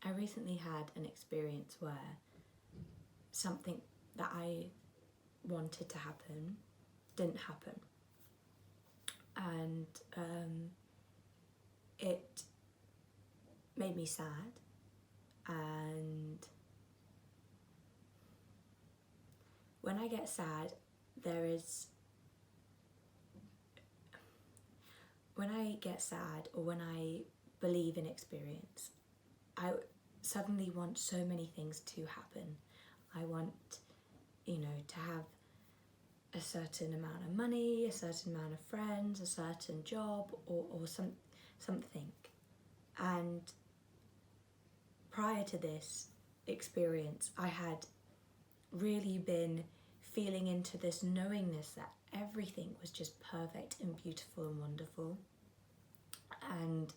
I recently had an experience where something that I wanted to happen didn't happen, and it made me sad. And when I get sad, when I get sad or when I believe in experience, I suddenly want so many things to happen. I want, to have a certain amount of money, a certain amount of friends, a certain job, or something. And prior to this experience, I had really been feeling into this knowingness that everything was just perfect and beautiful and wonderful. And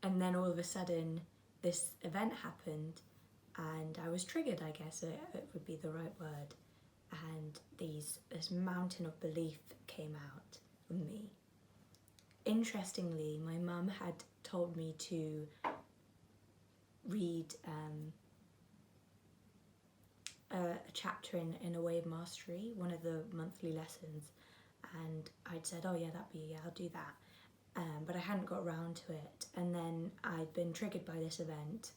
then all of a sudden this event happened and I was triggered, I guess it would be the right word. And this mountain of belief came out of me. Interestingly, my mum had told me to read a chapter in A Way of Mastery, one of the monthly lessons, and I'd said, oh yeah, I'll do that. But I hadn't got around to it, and then I'd been triggered by this event,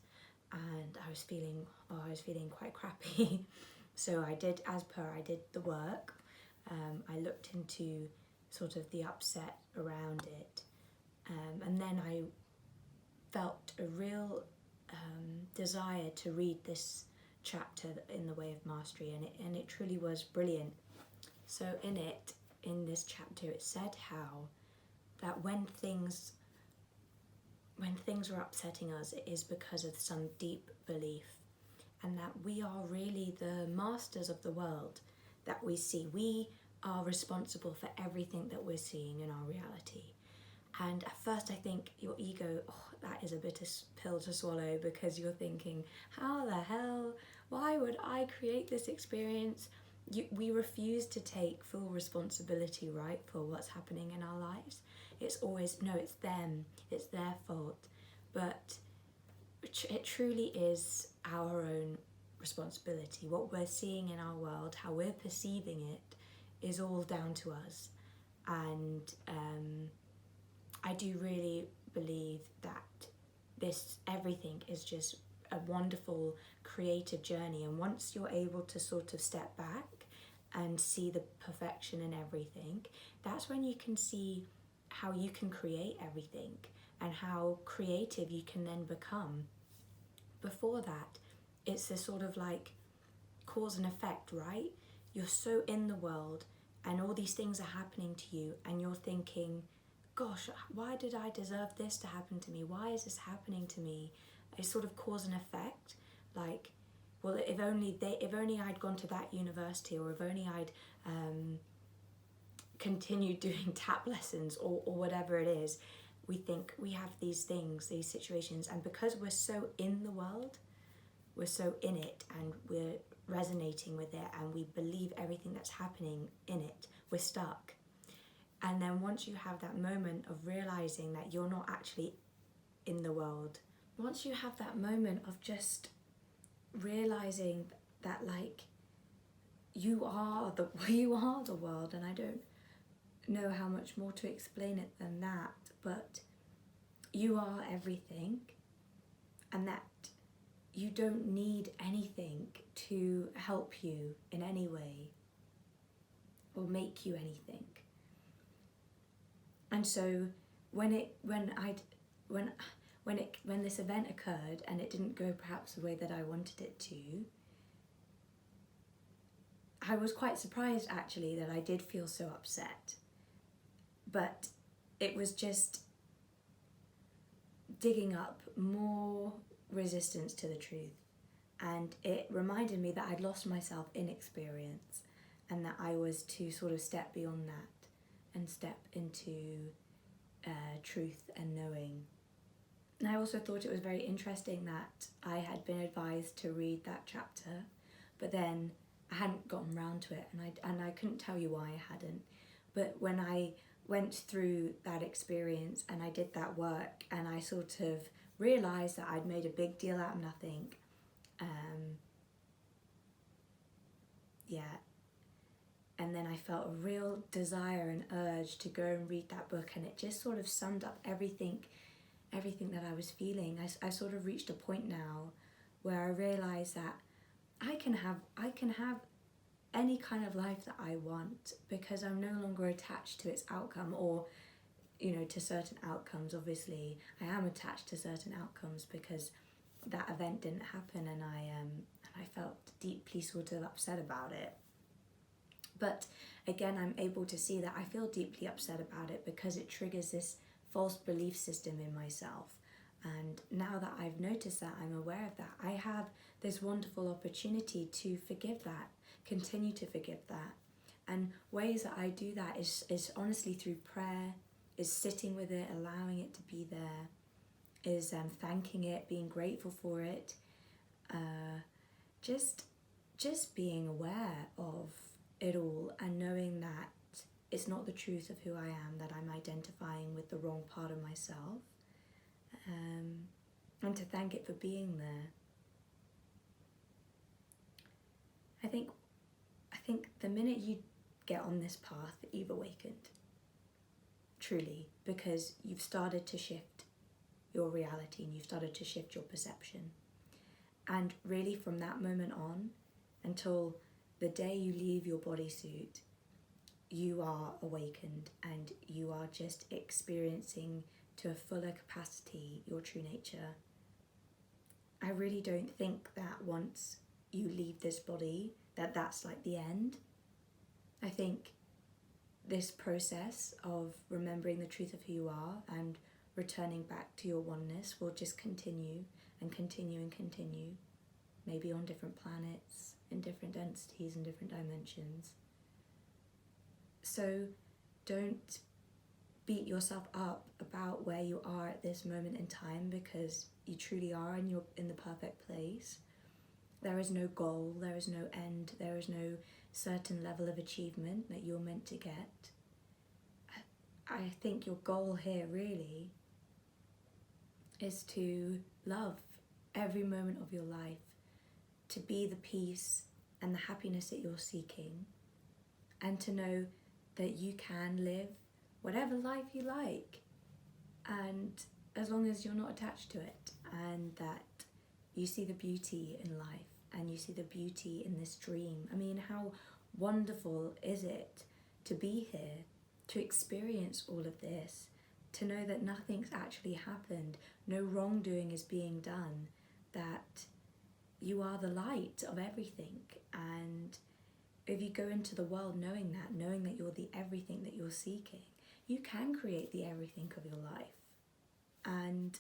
and I was feeling quite crappy. So I did the work. I looked into sort of the upset around it, and then I felt a real desire to read this chapter in The Way of Mastery, and it truly was brilliant. So in this chapter, it said how that when things are upsetting us, it is because of some deep belief, and that we are really the masters of the world that we see. We are responsible for everything that we're seeing in our reality. And at first I think your ego, that is a bitter pill to swallow, because you're thinking, how the hell, why would I create this experience? We refuse to take full responsibility, right, for what's happening in our lives. It's always, no, it's them, it's their fault. But it truly is our own responsibility. What we're seeing in our world, how we're perceiving it, is all down to us. And I do really believe that everything is just a wonderful creative journey, and once you're able to sort of step back and see the perfection in everything, that's when you can see how you can create everything and how creative you can then become. Before that, it's this sort of like cause and effect, right? You're so in the world and all these things are happening to you, and you're thinking, gosh, why did I deserve this to happen to me? Why is this happening to me? It's sort of cause and effect. Like, well, if only I'd gone to that university, or if only I'd continued doing tap lessons, or whatever it is. We think we have these things, these situations, and because we're so in the world, we're so in it, and we're resonating with it, and we believe everything that's happening in it, we're stuck. And then once you have that moment of realizing that you're not actually in the world, once you have that moment of just realizing that, like, you are the world, and I don't know how much more to explain it than that, but you are everything, and that you don't need anything to help you in any way or make you anything. And so when this event occurred and it didn't go perhaps the way that I wanted it to, I was quite surprised actually that I did feel so upset. But it was just digging up more resistance to the truth, and it reminded me that I'd lost myself in experience, and that I was to sort of step beyond that and step into truth and knowing. And I also thought it was very interesting that I had been advised to read that chapter, but then I hadn't gotten round to it, and I couldn't tell you why I hadn't. But when I went through that experience and I did that work and I sort of realised that I'd made a big deal out of nothing. And then I felt a real desire and urge to go and read that book, and it just sort of summed up everything that I was feeling. I sort of reached a point now where I realised that I can have any kind of life that I want, because I'm no longer attached to its outcome, or to certain outcomes. Obviously I am attached to certain outcomes because that event didn't happen, and I felt deeply sort of upset about it. But again, I'm able to see that I feel deeply upset about it because it triggers this false belief system in myself. And now that I've noticed that, I'm aware of that, I have this wonderful opportunity to forgive that, continue to forgive that. And ways that I do that is honestly through prayer, is sitting with it, allowing it to be there, is thanking it, being grateful for it, just being aware of it all, and knowing that it's not the truth of who I am, that I'm identifying with the wrong part of myself, and to thank it for being there. I think the minute you get on this path, you've awakened, truly, because you've started to shift your reality and you've started to shift your perception. And really from that moment on until the day you leave your bodysuit, you are awakened and you are just experiencing to a fuller capacity your true nature. I really don't think that once you leave this body that's like the end. I think this process of remembering the truth of who you are and returning back to your oneness will just continue and continue and continue, maybe on different planets, in different densities and different dimensions. So don't beat yourself up about where you are at this moment in time, because you truly are, and you're in the perfect place. There is no goal, there is no end, there is no certain level of achievement that you're meant to get. I think your goal here really is to love every moment of your life, to be the peace and the happiness that you're seeking, and to know that you can live whatever life you like, and as long as you're not attached to it, and that you see the beauty in life and you see the beauty in this dream. I mean, how wonderful is it to be here, to experience all of this, to know that nothing's actually happened, no wrongdoing is being done, that you are the light of everything. And if you go into the world knowing that you're the everything that you're seeking, you can create the everything of your life. And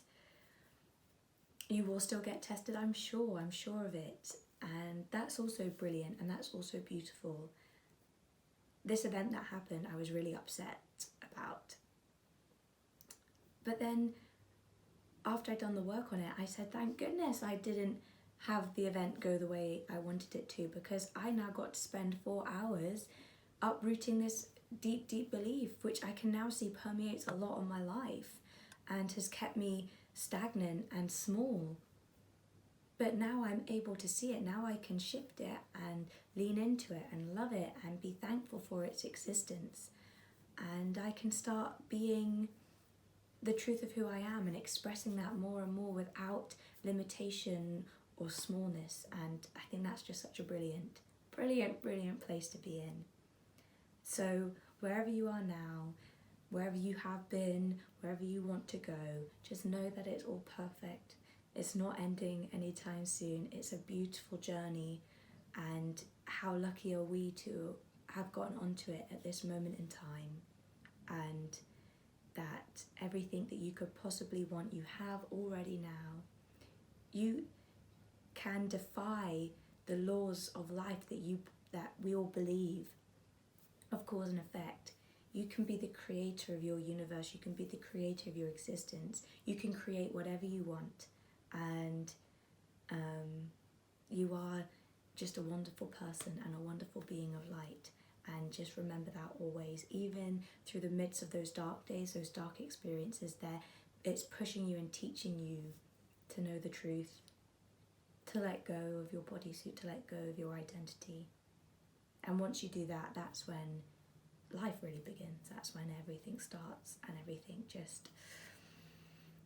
you will still get tested, I'm sure of it. And that's also brilliant, and that's also beautiful. This event that happened, I was really upset about. But then, after I'd done the work on it, I said, thank goodness I didn't have the event go the way I wanted it to, because I now got to spend 4 hours uprooting this deep, deep belief, which I can now see permeates a lot of my life and has kept me stagnant and small. But now I'm able to see it. Now I can shift it and lean into it and love it and be thankful for its existence. And I can start being the truth of who I am and expressing that more and more without limitation or smallness. And I think that's just such a brilliant, brilliant, brilliant place to be in. So wherever you are now, wherever you have been, wherever you want to go, just know that it's all perfect. It's not ending anytime soon. It's a beautiful journey, and how lucky are we to have gotten onto it at this moment in time, and that everything that you could possibly want you have already now. You can defy the laws of life that we all believe, of cause and effect. You can be the creator of your universe. You can be the creator of your existence. You can create whatever you want. And you are just a wonderful person and a wonderful being of light. And just remember that always, even through the midst of those dark days, those dark experiences there, it's pushing you and teaching you to know the truth, to let go of your bodysuit, to let go of your identity. And once you do that, that's when life really begins. That's when everything starts and everything just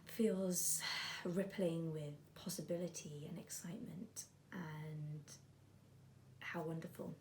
feels rippling with possibility and excitement and how wonderful.